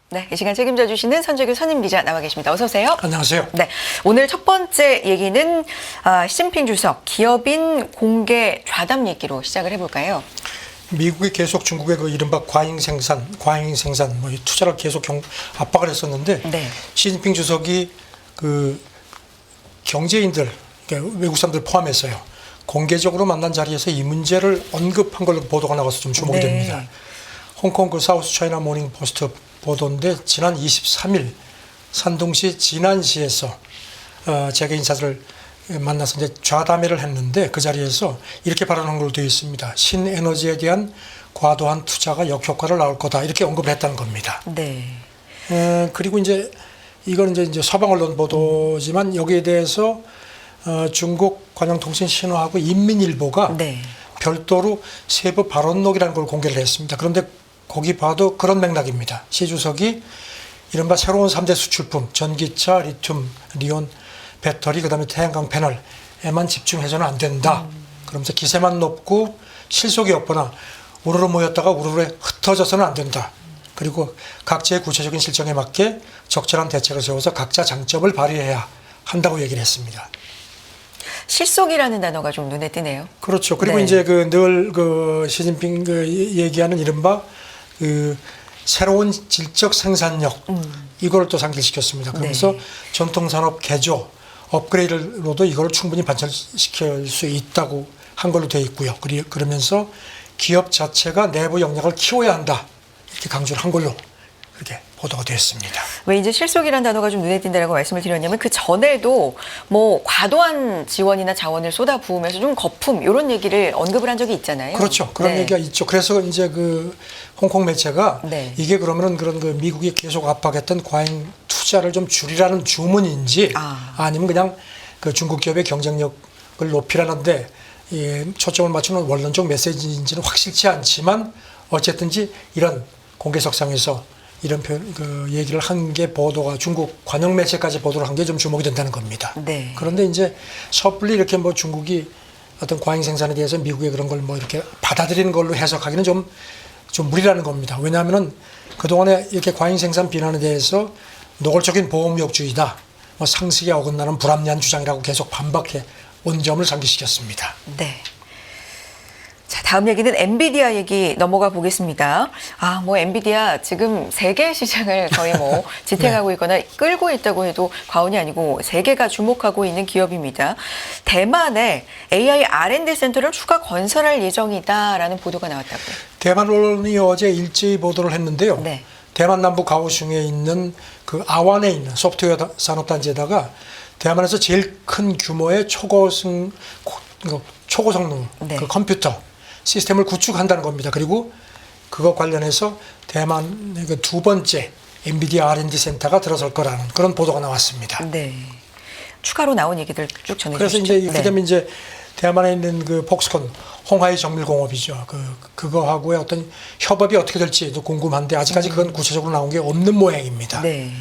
네, 이 시간 책임져 주시는 선재규 선임기자 나와 계십니다. 어서 오세요. 안녕하세요. 네, 오늘 첫 번째 얘기는 시진핑 주석 기업인 공개 좌담 얘기로 시작을 해볼까요? 미국이 계속 중국의 그 이른바 과잉 생산, 뭐 이 투자를 계속 압박을 했었는데 네. 시진핑 주석이 그 경제인들, 그러니까 외국 사람들 포함해서요, 공개적으로 만난 자리에서 이 문제를 언급한 걸로 보도가 나와서 좀 주목이 네. 됩니다. 홍콩 그 사우스 차이나 모닝 포스트 보도인데 지난 23일 산둥시 진안시에서 재계 인사들을 만나서 이제 좌담회를 했는데 그 자리에서 이렇게 발언한 걸로 되어 있습니다. 신에너지에 대한 과도한 투자가 역효과를 낳을 거다, 이렇게 언급을 했다는 겁니다. 네. 그리고 이제 이건 이제 서방 언론 보도지만 여기에 대해서 중국 관영통신 신화하고 인민일보가 네. 별도로 세부 발언록이라는 걸 공개를 했습니다. 그런데 거기 봐도 그런 맥락입니다. 시 주석이 이른바 새로운 3대 수출품, 전기차, 리튬, 리온, 배터리, 그다음에 태양광 패널에만 집중해서는 안 된다. 그러면서 기세만 높고 실속이 없거나 우르르 모였다가 우르르 흩어져서는 안 된다. 그리고 각자의 구체적인 실정에 맞게 적절한 대책을 세워서 각자 장점을 발휘해야 한다고 얘기를 했습니다. 실속이라는 단어가 좀 눈에 띄네요. 그렇죠. 그리고 네. 이제 늘 시진핑 얘기하는 이른바 새로운 질적 생산력, 이걸 또 상기시켰습니다. 그러면서 네. 전통산업 개조, 업그레이드로도 이걸 충분히 관철시킬 수 있다고 한 걸로 되어 있고요. 그러면서 기업 자체가 내부 역량을 키워야 한다, 이렇게 강조를 한 걸로 그렇게 보도가 됐습니다. 왜 이제 실속이라는 단어가 좀 눈에 띈다라고 말씀을 드렸냐면 그 전에도 뭐 과도한 지원이나 자원을 쏟아 부으면서 좀 거품 이런 얘기를 언급을 한 적이 있잖아요. 그렇죠. 그런 네. 얘기가 있죠. 그래서 이제 홍콩 매체가 네. 이게 그러면은 그런 미국이 계속 압박했던 과잉 투자를 좀 줄이라는 주문인지 아니면 그냥 중국 기업의 경쟁력을 높이라는데 초점을 맞추는 원론적 메시지인지는 확실치 않지만 어쨌든지 이런 공개석상에서 이런 얘기를 한 게 보도가 중국 관영 매체까지 보도를 한 게 좀 주목이 된다는 겁니다. 네. 그런데 이제 섣불리 이렇게 중국이 어떤 과잉 생산에 대해서 미국의 그런 걸 이렇게 받아들이는 걸로 해석하기는 좀 무리라는 겁니다. 왜냐하면은 그동안에 이렇게 과잉 생산 비난에 대해서 노골적인 보호무역주의다, 상식에 어긋나는 불합리한 주장이라고 계속 반박해 온 점을 상기시켰습니다. 네. 자, 다음 얘기는 엔비디아 얘기 넘어가 보겠습니다. 엔비디아 지금 세계 시장을 거의 지탱하고 네. 있거나 끌고 있다고 해도 과언이 아니고 세계가 주목하고 있는 기업입니다. 대만에 AI R&D 센터를 추가 건설할 예정이다라는 보도가 나왔다고요. 대만 언론이 어제 일제히 보도를 했는데요. 네. 대만 남부 가오슝에 있는 아완에 있는 소프트웨어 산업단지에다가 대만에서 제일 큰 규모의 초고성능 네. 컴퓨터 시스템을 구축한다는 겁니다. 그리고 그거 관련해서 대만의 두 번째 엔비디아 R&D 센터가 들어설 거라는 그런 보도가 나왔습니다. 네. 추가로 나온 얘기들 쭉 전해주시죠. 그래서 이제 네. 그다음에 이제 대만에 있는 폭스콘 홍하이 정밀공업이죠. 그거하고의 어떤 협업이 어떻게 될지도 궁금한데 아직까지 그건 구체적으로 나온 게 없는 모양입니다. 네.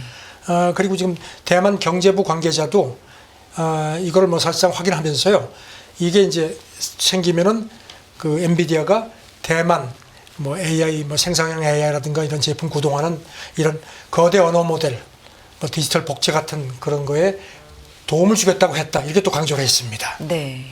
그리고 지금 대만 경제부 관계자도 이걸 사실상 확인하면서요, 이게 이제 생기면은 엔비디아가 대만 AI 생성형 AI라든가 이런 제품 구동하는 이런 거대 언어 모델, 디지털 복제 같은 그런 거에 도움을 주겠다고 했다, 이렇게 또 강조를 했습니다. 네.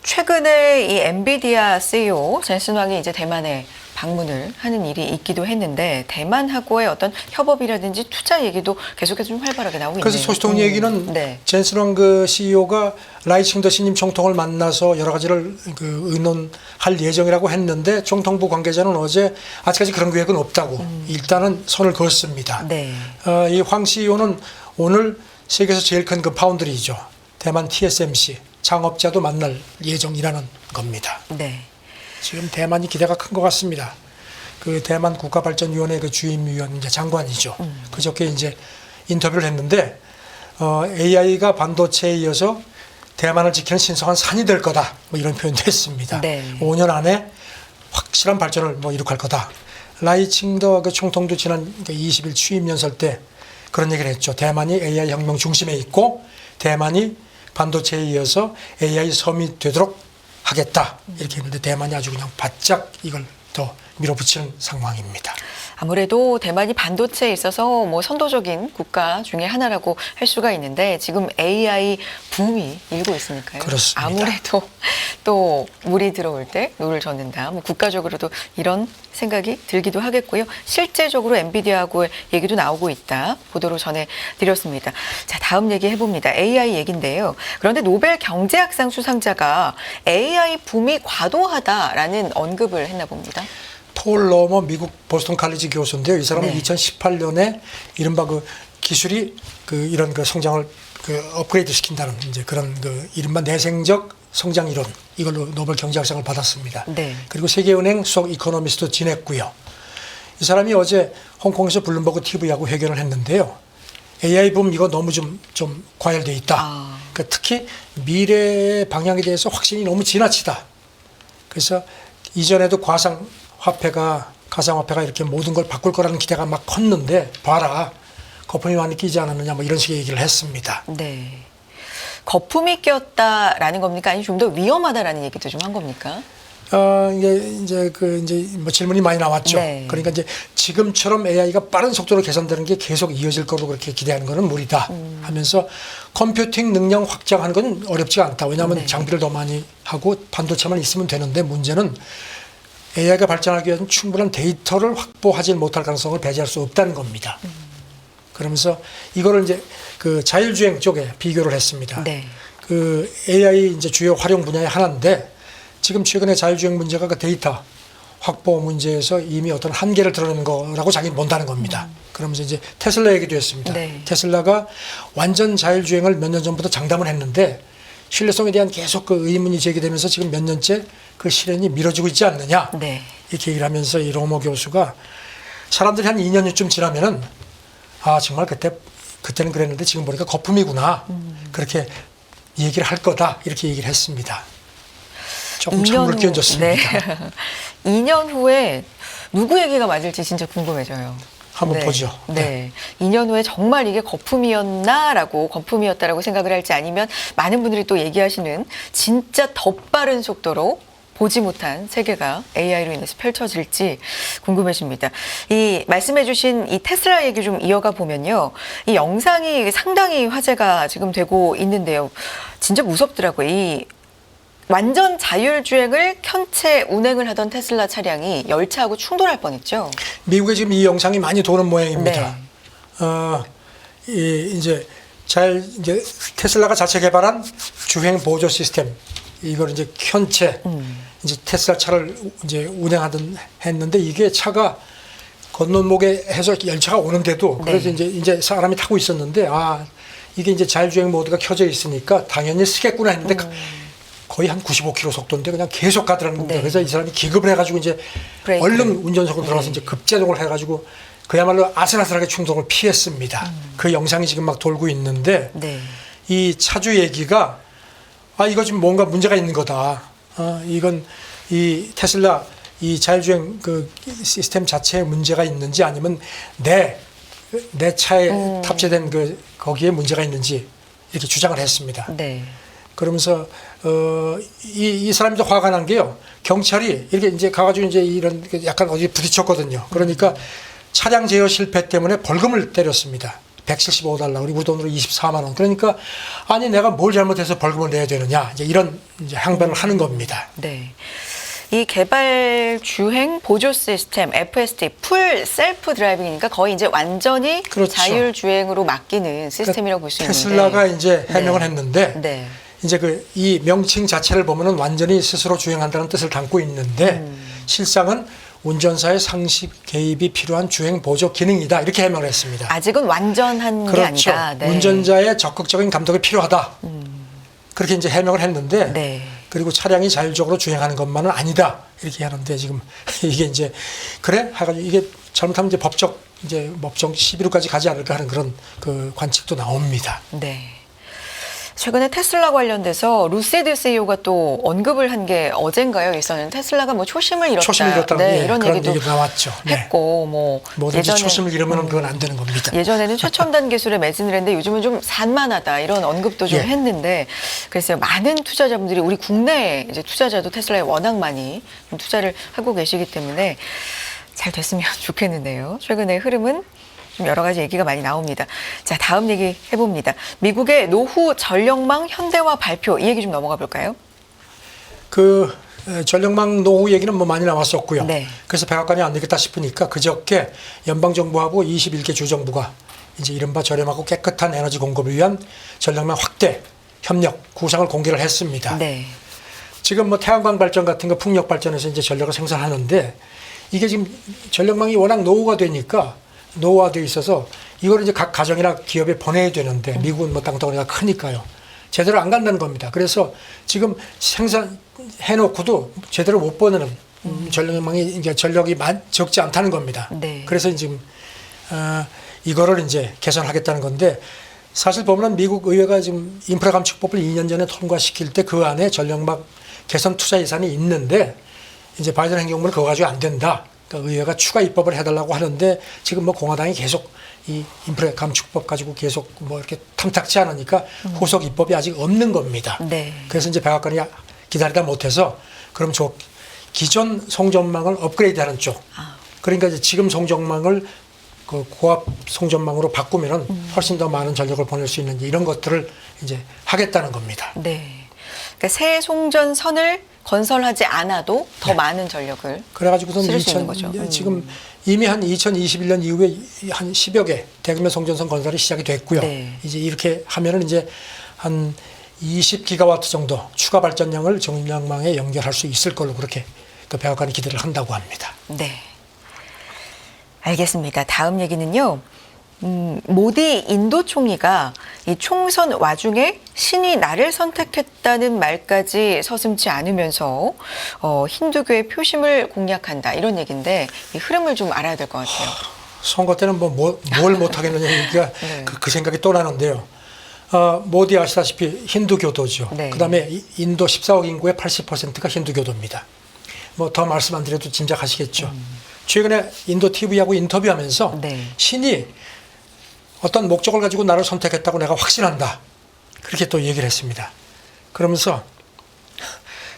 최근에 이 엔비디아 CEO 젠슨 왕이 이제 대만에 방문을 하는 일이 있기도 했는데 대만하고의 어떤 협업이라든지 투자 얘기도 계속해서 좀 활발하게 나오고 있네요. 그래서 소식통 얘기는 네. 젠슨 왕 CEO가 라이칭더 신임 총통을 만나서 여러 가지를 의논할 예정이라고 했는데 총통부 관계자는 어제 아직까지 그런 계획은 없다고 일단은 선을 그었습니다. 네. 이 황 CEO는 오늘 세계에서 제일 큰 파운드리죠. 대만 TSMC 창업자도 만날 예정이라는 겁니다. 네. 지금 대만이 기대가 큰 것 같습니다. 대만 국가발전위원회 주임위원 장관이죠. 그저께 이제 인터뷰를 했는데 AI가 반도체에 이어서 대만을 지키는 신성한 산이 될 거다, 이런 표현도 했습니다. 네. 5년 안에 확실한 발전을 이룩할 거다. 라이칭더 그 총통도 지난 20일 취임 연설 때 그런 얘기를 했죠. 대만이 AI 혁명 중심에 있고 대만이 반도체에 이어서 AI 섬이 되도록 하겠다 이렇게 했는데 대만이 아주 그냥 바짝 이걸 더 밀어붙이는 상황입니다. 아무래도 대만이 반도체에 있어서 뭐 선도적인 국가 중에 하나라고 할 수가 있는데 지금 AI 붐이 일고 있으니까요. 그렇습니다. 아무래도 또 물이 들어올 때 노를 젓는다. 뭐 국가적으로도 이런 생각이 들기도 하겠고요. 실제적으로 엔비디아하고의 얘기도 나오고 있다. 보도로 전해드렸습니다. 자, 다음 얘기 해봅니다. AI 얘기인데요. 그런데 노벨 경제학상 수상자가 AI 붐이 과도하다라는 언급을 했나 봅니다. 폴 러머 미국 보스턴 칼리지 교수인데요. 이 사람은 네. 2018년에 이른바 그 기술이 그 이런 그 성장을 그 업그레이드 시킨다는 이제 그런 그 이른바 내생적 성장 이론 이걸로 노벨 경제학상을 받았습니다. 네. 그리고 세계은행 수석 이코노미스트도 지냈고요. 이 사람이 어제 홍콩에서 블룸버그 TV하고 회견을 했는데요. AI 붐 이거 너무 좀 과열돼 있다. 그러니까 특히 미래 방향에 대해서 확신이 너무 지나치다. 그래서 이전에도 가상화폐가 이렇게 모든 걸 바꿀 거라는 기대가 막 컸는데 봐라 거품이 많이 끼지 않았느냐 뭐 이런 식의 얘기를 했습니다. 네. 거품이 꼈다라는 겁니까? 아니면 좀 더 위험하다라는 얘기도 좀 한 겁니까? 이제 뭐 질문이 많이 나왔죠. 네. 그러니까 이제 지금처럼 AI가 빠른 속도로 개선되는 게 계속 이어질 거로 그렇게 기대하는 거는 무리다 하면서 컴퓨팅 능력 확장하는 건 어렵지 않다. 왜냐하면 네. 장비를 더 많이 하고 반도체만 있으면 되는데 문제는 AI가 발전하기 위해서는 충분한 데이터를 확보하지 못할 가능성을 배제할 수 없다는 겁니다. 그러면서 이거를 이제 그 자율주행 쪽에 비교를 했습니다. 네. 그 AI 이제 주요 활용 분야의 하나인데 지금 최근에 자율주행 문제가 그 데이터 확보 문제에서 이미 어떤 한계를 드러내는 거라고 자기는 본다는 겁니다. 그러면서 이제 테슬라 얘기도 했습니다. 네. 테슬라가 완전 자율주행을 몇 년 전부터 장담을 했는데 신뢰성에 대한 계속 그 의문이 제기되면서 지금 몇 년째 그 실현이 미뤄지고 있지 않느냐 네. 이렇게 얘기를 하면서 이 로머 교수가 사람들이 한 2년쯤 지나면은 아 정말 그때는 그랬는데 지금 보니까 거품이구나 그렇게 얘기를 할 거다 이렇게 얘기를 했습니다. 조금 찬물을 끼얹었습니다. 네. 2년 후에 누구 얘기가 맞을지 진짜 궁금해져요. 한번 네. 보죠. 네. 2년 후에 정말 이게 거품이었다라고 생각을 할지 아니면 많은 분들이 또 얘기하시는 진짜 더 빠른 속도로 보지 못한 세계가 AI로 인해서 펼쳐질지 궁금해집니다. 이 말씀해주신 이 테슬라 얘기 좀 이어가 보면요. 이 영상이 상당히 화제가 지금 되고 있는데요. 진짜 무섭더라고요. 이 완전 자율주행을 켠채 운행을 하던 테슬라 차량이 열차하고 충돌할 뻔했죠. 미국에 지금 이 영상이 많이 도는 모양입니다. 네. 이제 테슬라가 자체 개발한 주행 보조 시스템 이걸 이제 켠채 이제 테슬라 차를 이제 했는데 이게 차가 건너목에 해서 열차가 오는데도 그래서 네. 이제 사람이 타고 있었는데 이게 이제 자율주행 모드가 켜져 있으니까 당연히 쓰겠구나 했는데 거의 한 95km 속도인데 그냥 계속 가더라는 겁니다. 네. 그래서 이 사람이 기급을 해가지고 이제 브레이크를. 얼른 운전석으로 들어가서 이제 급제동을 해가지고 그야말로 아슬아슬하게 충동을 피했습니다. 그 영상이 지금 막 돌고 있는데 네. 이 차주 얘기가 이거 지금 뭔가 문제가 있는 거다. 이건 이 테슬라 이 자율주행 그 시스템 자체에 문제가 있는지 아니면 내 차에 탑재된 거기에 문제가 있는지 이렇게 주장을 했습니다. 네. 그러면서 이 사람이 좀 화가 난 게요. 경찰이 이렇게 이제 가가지고 이제 이런 약간 어디 부딪혔거든요. 그러니까 차량 제어 실패 때문에 벌금을 때렸습니다. 175달러, 우리 돈으로 24만 원. 그러니까 아니 내가 뭘 잘못해서 벌금을 내야 되느냐. 이제 이런 이제 항변을 하는 겁니다. 네. 이 개발 주행 보조 시스템 FSD 풀 셀프 드라이빙이니까 거의 이제 완전히 그렇죠. 자율주행으로 맡기는 시스템이라고 볼 수 있는데 테슬라가 이제 해명을 네. 했는데 네. 이제 이 명칭 자체를 보면은 완전히 스스로 주행한다는 뜻을 담고 있는데 실상은 운전사의 상식 개입이 필요한 주행 보조 기능이다 이렇게 해명을 했습니다. 아직은 완전한 게 그렇죠. 아니다. 네. 운전자의 적극적인 감독이 필요하다. 그렇게 이제 해명을 했는데 네. 그리고 차량이 자율적으로 주행하는 것만은 아니다 이렇게 하는데 지금 이게 이제 그래 해가지고 이게 잘못하면 이제 법정 시비로까지 가지 않을까 하는 그런 그 관측도 나옵니다. 네. 최근에 테슬라 관련돼서 루시드 CEO가 또 언급을 한 게 어젠가요? 있었는 테슬라가 뭐 초심을 잃었다. 초심을 잃었다는 네, 예, 이런 그런 얘기도 얘기도 나왔죠. 네. 했고 뭐 뭐든지 초심을 잃으면 그건 안 되는 겁니다. 예전에는 최첨단 기술에 매진을 했는데 요즘은 좀 산만하다 이런 언급도 좀 예. 했는데 그래서 많은 투자자분들이 우리 국내 이제 투자자도 테슬라에 워낙 많이 좀 투자를 하고 계시기 때문에 잘 됐으면 좋겠는데요. 최근의 흐름은 좀 여러 가지 얘기가 많이 나옵니다. 자, 다음 얘기 해봅니다. 미국의 노후 전력망 현대화 발표 이 얘기 좀 넘어가 볼까요? 그 전력망 노후 얘기는 뭐 많이 나왔었고요. 네. 그래서 백악관이 안 되겠다 싶으니까 그저께 연방정부하고 21개 주정부가 이제 이른바 저렴하고 깨끗한 에너지 공급을 위한 전력망 확대 협력 구상을 공개를 했습니다. 네. 지금 뭐 태양광 발전 같은 거 풍력 발전에서 이제 전력을 생산하는데 이게 지금 전력망이 워낙 노후화되어 있어서 이걸 이제 각 가정이나 기업에 보내야 되는데 미국은 뭐 땅덩어리가 크니까요. 제대로 안 간다는 겁니다. 그래서 지금 생산해놓고도 제대로 못 보내는 전력망이 이제 전력이 적지 않다는 겁니다. 네. 그래서 지금 이거를 이제 개선하겠다는 건데 사실 보면 미국 의회가 지금 인프라 감축법을 2년 전에 통과시킬 때 그 안에 전력망 개선 투자 예산이 있는데 이제 바이든 행정부는 그거 가지고 안 된다. 그러니까 의회가 추가 입법을 해달라고 하는데 지금 뭐 공화당이 계속 이 인프라 감축법 가지고 계속 뭐 이렇게 탐탁치 않으니까 후속 입법이 아직 없는 겁니다. 네. 그래서 이제 백악관이 기다리다 못해서 그럼 저 기존 송전망을 업그레이드하는 쪽. 그러니까 이제 지금 송전망을 그 고압 송전망으로 바꾸면은 훨씬 더 많은 전력을 보낼 수 있는 이런 것들을 이제 하겠다는 겁니다. 네. 그러니까 새 송전선을 건설하지 않아도 더 많은 전력을 그래가지고선 쓸 수 있는 거죠. 지금 이미 한 2021년 이후에 한 10여 개 대규모 송전선 건설이 시작이 됐고요. 네. 이제 이렇게 하면은 이제 한 20기가와트 정도 추가 발전량을 전력망에 연결할 수 있을 걸로 그렇게 또 백악관이 기대를 한다고 합니다. 네. 알겠습니다. 다음 얘기는요. 모디 인도 총리가 이 총선 와중에 신이 나를 선택했다는 말까지 서슴지 않으면서 힌두교의 표심을 공략한다 이런 얘기인데 이 흐름을 좀 알아야 될 것 같아요. 선거 때는 뭘 못하겠느냐 얘기가 네. 그 생각이 또 나는데요. 모디 아시다시피 힌두교도죠. 네. 그다음에 인도 14억 인구의 80%가 힌두교도입니다. 뭐 더 말씀 안 드려도 짐작하시겠죠. 최근에 인도 TV하고 인터뷰하면서 네. 신이 어떤 목적을 가지고 나를 선택했다고 내가 확신한다. 그렇게 또 얘기를 했습니다. 그러면서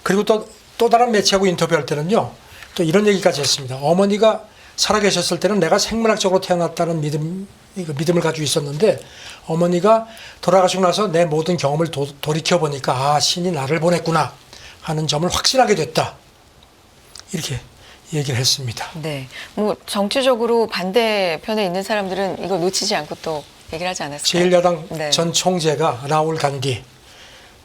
그리고 또 다른 매체하고 인터뷰할 때는요. 또 이런 얘기까지 했습니다. 어머니가 살아계셨을 때는 내가 생물학적으로 태어났다는 믿음을 가지고 있었는데 어머니가 돌아가시고 나서 내 모든 경험을 돌이켜보니까 신이 나를 보냈구나 하는 점을 확신하게 됐다. 이렇게 얘기를 했습니다. 네. 뭐 정치적으로 반대편에 있는 사람들은 이걸 놓치지 않고 또 얘기를 하지 않았을까요? 제1야당 네. 전 총재가 라울 간디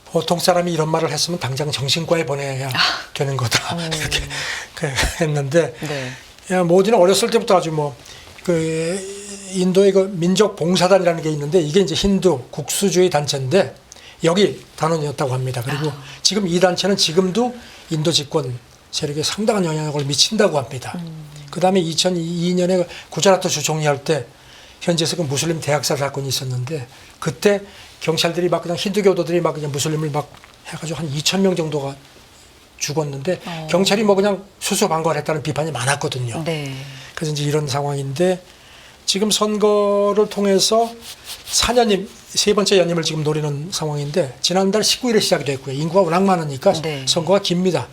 보통 사람이 이런 말을 했으면 당장 정신과에 보내야 되는 거다. 이렇게 했는데 네. 모디는 어렸을 때부터 아주 인도의 그 민족 봉사단이라는 게 있는데 이게 이제 힌두 국수주의 단체인데 여기 단원이었다고 합니다. 그리고 지금 이 단체는 지금도 인도 집권 세력에 상당한 영향력을 미친다고 합니다. 그다음에 2002년에 구자라트 주총리할 때 현지에서 그 무슬림 대학살 사건이 있었는데 그때 경찰들이 막 그냥 힌두교도들이 막 그냥 무슬림을 막 해가지고 한 2,000명 정도가 죽었는데 경찰이 뭐 그냥 수수방관했다는 비판이 많았거든요. 네. 그래서 이제 이런 상황인데 지금 선거를 통해서 4년임 세 번째 연임을 지금 노리는 상황인데 지난달 19일에 시작이 됐고요. 인구가 워낙 많으니까 네. 선거가 깁니다.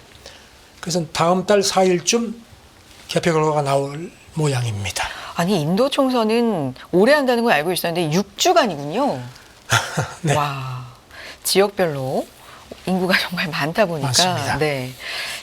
그래서 다음 달 4일쯤 개표 결과가 나올 모양입니다. 아니 인도 총선은 오래 한다는 걸 알고 있었는데 6주간이군요. 네. 와, 지역별로 인구가 정말 많다 보니까 맞습니다. 네,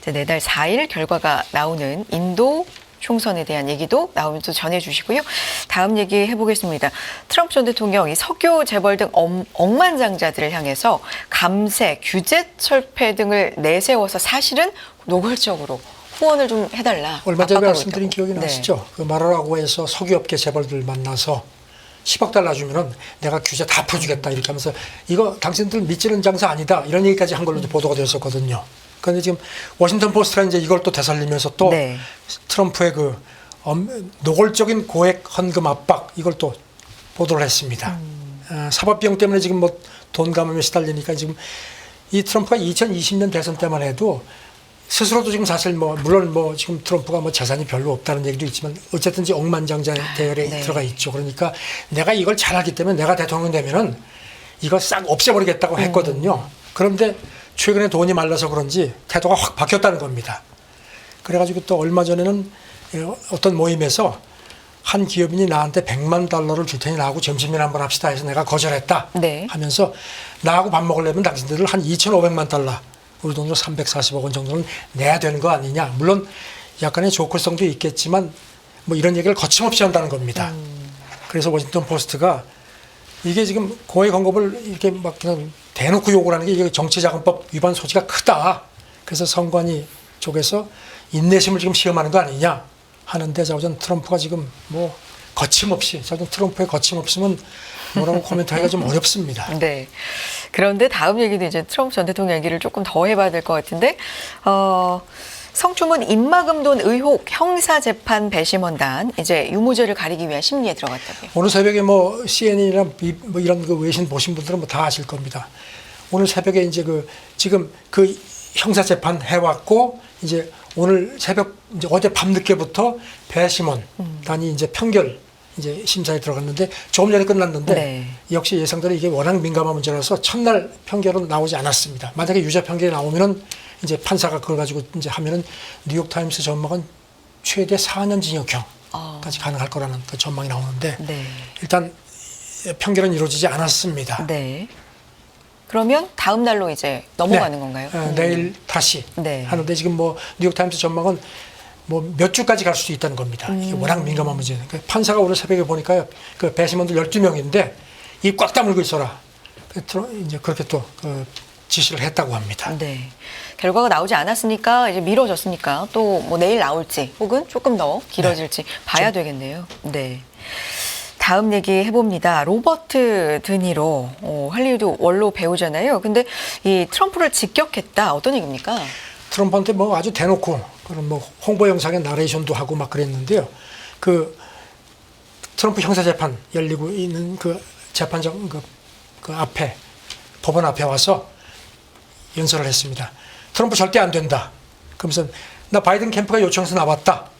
이제 내달 4일 결과가 나오는 인도 총선에 대한 얘기도 나오면 또 전해주시고요. 다음 얘기 해보겠습니다. 트럼프 전 대통령이 석유 재벌 등 억만장자들을 향해서 감세, 규제 철폐 등을 내세워서 사실은 노골적으로 후원을 좀 해달라. 얼마 전에 압박하고 말씀드린 있다고. 기억이 네. 나시죠? 그 마라라고에서 석유업계 재벌들 만나서 10억 달러 주면은 내가 규제 다 풀어주겠다 이렇게 하면서 이거 당신들 믿지는 장사 아니다 이런 얘기까지 한 걸로 보도가 됐었거든요. 그런데 지금 워싱턴 포스트가 이제 이걸 또 되살리면서 또 네. 트럼프의 그 노골적인 고액 헌금 압박 이걸 또 보도를 했습니다. 사법 비용 때문에 지금 뭐 돈 감염에 시달리니까 지금 이 트럼프가 2020년 대선 때만 해도 스스로도 지금 사실 뭐 물론 뭐 지금 트럼프가 뭐 재산이 별로 없다는 얘기도 있지만 어쨌든 억만장자 대열에 네. 들어가 있죠. 그러니까 내가 이걸 잘하기 때문에 내가 대통령 되면은 이거 싹 없애버리겠다고 했거든요. 그런데 최근에 돈이 말라서 그런지 태도가 확 바뀌었다는 겁니다. 그래가지고 또 얼마 전에는 어떤 모임에서 한 기업인이 나한테 $100만 줄 테니 나하고 점심이나 한번 합시다 해서 내가 거절했다 네. 하면서 나하고 밥 먹으려면 당신들을 한 $2,500만 우리 돈으로 340억 원 정도는 내야 되는 거 아니냐. 물론 약간의 조콜성도 있겠지만 뭐 이런 얘기를 거침없이 한다는 겁니다. 그래서 워싱턴 포스트가 이게 지금 고액 헌금을 이렇게 막 그냥 대놓고 욕을 하는 게 이게 정치자금법 위반 소지가 크다. 그래서 선관위 쪽에서 인내심을 지금 시험하는 거 아니냐 하는데 자우전 트럼프가 지금 뭐 거침없이 자우전 트럼프의 거침없으면 뭐라고 코멘트하기가 좀 어렵습니다. 네. 그런데 다음 얘기도 이제 트럼프 전 대통령 얘기를 조금 더 해봐야 될 것 같은데, 성추문 입막음돈 의혹 형사재판 배심원단 이제 유무죄를 가리기 위한 심리에 들어갔다고요. 오늘 새벽에 뭐 CNN이나 뭐 이런 그 외신 보신 분들은 뭐 다 아실 겁니다. 오늘 새벽에 이제 지금 그 형사재판 해왔고 이제 오늘 새벽 이제 어제 밤늦게부터 배심원단이 이제 판결 이제 심사에 들어갔는데 조금 전에 끝났는데 네. 역시 예상대로 이게 워낙 민감한 문제라서 첫날 판결은 나오지 않았습니다. 만약에 유죄 판결이 나오면은 이제 판사가 그걸 가지고 이제 하면은 뉴욕타임스 전망은 최대 4년 징역형까지 가능할 거라는 그 전망이 나오는데 네. 일단 판결은 이루어지지 않았습니다. 네. 그러면 다음 날로 이제 넘어가는 건가요? 내일 다시 네. 하는데 지금 뭐 뉴욕타임스 전망은 뭐 몇 주까지 갈 수도 있다는 겁니다. 이게 워낙 민감한 문제는. 그 판사가 오늘 새벽에 보니까요, 그 배심원들 12명인데 입 꽉 다물고 있어라. 이제 그렇게 또 지시를 했다고 합니다. 네. 결과가 나오지 않았으니까 이제 미뤄졌으니까 또 뭐 내일 나올지 혹은 조금 더 길어질지 봐야 되겠네요. 네. 다음 얘기 해봅니다. 로버트 드니로 할리우드 원로 배우잖아요. 근데 이 트럼프를 직격했다. 어떤 얘기입니까? 트럼프한테 뭐 아주 대놓고 그런 뭐 홍보 영상에 나레이션도 하고 막 그랬는데요. 그 트럼프 형사 재판 열리고 있는 그 재판장 그 앞에 법원 앞에 와서 연설을 했습니다. 트럼프 절대 안 된다. 그러면서 나 바이든 캠프가 요청해서 나왔다.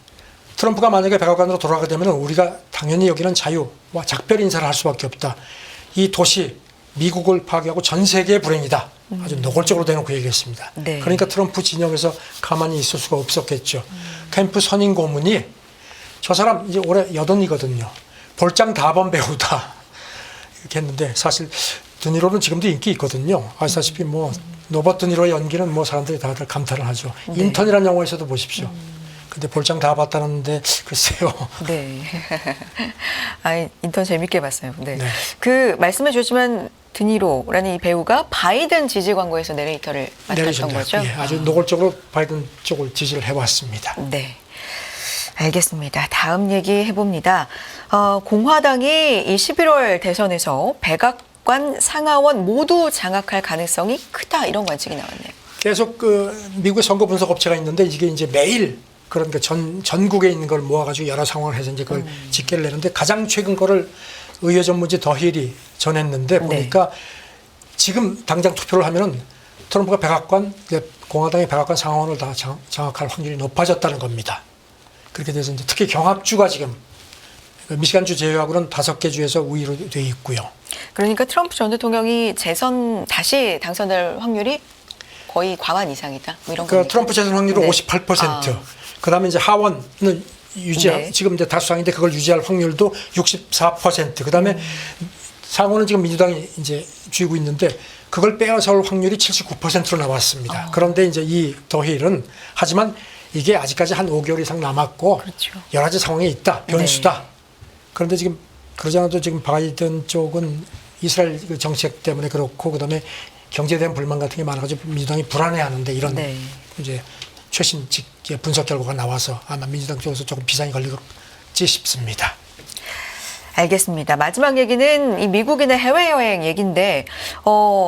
트럼프가 만약에 백악관으로 돌아가게 되면 우리가 당연히 여기는 자유와 작별 인사를 할 수밖에 없다. 이 도시 미국을 파괴하고 전 세계의 불행이다. 아주 노골적으로 대놓고 얘기했습니다. 네. 그러니까 트럼프 진영에서 가만히 있을 수가 없었겠죠. 캠프 선임 고문이 저 사람 이제 올해 80이거든요. 볼장 다번 배우다. 이렇게 했는데 사실 드니로는 지금도 인기 있거든요. 아시다시피 뭐 로버트 드니로의 연기는 뭐 사람들이 다들 감탄을 하죠. 네. 인턴이라는 영화에서도 보십시오. 근데 볼장 다 봤다는데 글쎄요. 네. 아, 인턴 재밌게 봤어요. 네. 네. 그 말씀해 주시면 드니로라는 이 배우가 바이든 지지 광고에서 내레이터를 맡았던 거죠. 예, 아주 노골적으로 바이든 쪽을 지지를 해왔습니다. 네. 알겠습니다. 다음 얘기 해봅니다. 공화당이 이 11월 대선에서 백악관, 상하원 모두 장악할 가능성이 크다 이런 관측이 나왔네요. 계속 그 미국의 선거 분석 업체가 있는데 이게 이제 매일 그런 그 전국에 있는 걸 모아가지고 여러 상황을 해서 이제 그걸 집계를 내는데 가장 최근 거를 의회 전문지 더 힐이 전했는데 보니까 지금 당장 투표를 하면은 트럼프가 백악관, 공화당의 백악관 상하원을 다 장악할 확률이 높아졌다는 겁니다. 그렇게 돼서 이제 특히 경합주가 지금 미시간주 제외하고는 5개 주에서 우위로 돼 있고요. 그러니까 트럼프 전 대통령이 재선 다시 당선될 확률이 거의 과반 이상이다. 뭐 이런 그 트럼프 재선 확률은 네. 58%. 그다음에 이제 하원은 네. 지금 이제 다수당인데 그걸 유지할 확률도 64%. 그다음에 상원은 지금 민주당이 이제 쥐고 있는데 그걸 빼앗아올 확률이 79%로 나왔습니다. 그런데 이제 이 더힐은 하지만 이게 아직까지 한 5개월 이상 남았고 그렇죠. 여러 가지 상황이 있다. 변수다. 네. 그런데 지금 그러지 않아도 지금 바이든 쪽은 이스라엘 그 정책 때문에 그렇고 그다음에 경제에 대한 불만 같은 게 많아가지고 민주당이 불안해하는데 이런 네. 이제 최신 분석 결과가 나와서 아마 민주당 쪽에서 조금 비상이 걸리지 싶습니다. 알겠습니다. 마지막 얘기는 이 미국인의 해외여행 얘기인데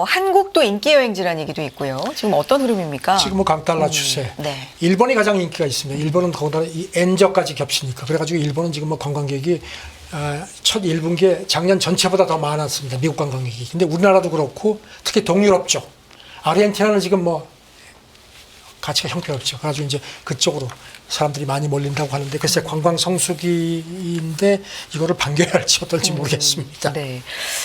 한국도 인기 여행지라는 얘기도 있고요. 지금 어떤 흐름입니까? 지금 뭐 강달러 추세. 네. 일본이 가장 인기가 있습니다. 일본은 거기다 이 엔저까지 겹치니까. 그래가지고 일본은 지금 뭐 관광객이 첫 1분기에 작년 전체보다 더 많았습니다. 미국 관광객이. 근데 우리나라도 그렇고 특히 동유럽 쪽, 아르헨티나는 지금 뭐 가치가 형편없죠. 그래가지고 이제 그쪽으로 사람들이 많이 몰린다고 하는데 글쎄 관광 성수기인데 이거를 반겨야 할지 어떨지 모르겠습니다. 네.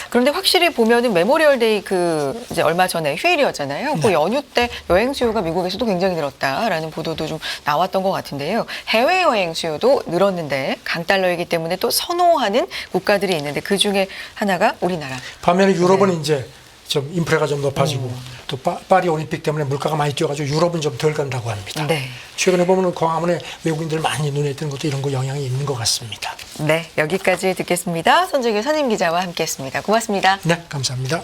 그런데 확실히 보면은 메모리얼데이 그 이제 얼마 전에 휴일이었잖아요. 그 연휴 때 여행 수요가 미국에서도 굉장히 늘었다라는 보도도 좀 나왔던 것 같은데요. 해외 여행 수요도 늘었는데 강달러이기 때문에 또 선호하는 국가들이 있는데 그 중에 하나가 우리나라. 반면에 유럽은 이제 좀 인프레가 좀 높아지고 또 파리 올림픽 때문에 물가가 많이 뛰어가지고 유럽은 좀 덜 간다고 합니다. 네. 최근에 보면은 광화문에 외국인들 많이 눈에 띄는 것도 이런 거 영향이 있는 것 같습니다. 네, 여기까지 듣겠습니다. 손정일 선임 기자와 함께했습니다. 고맙습니다. 네, 감사합니다.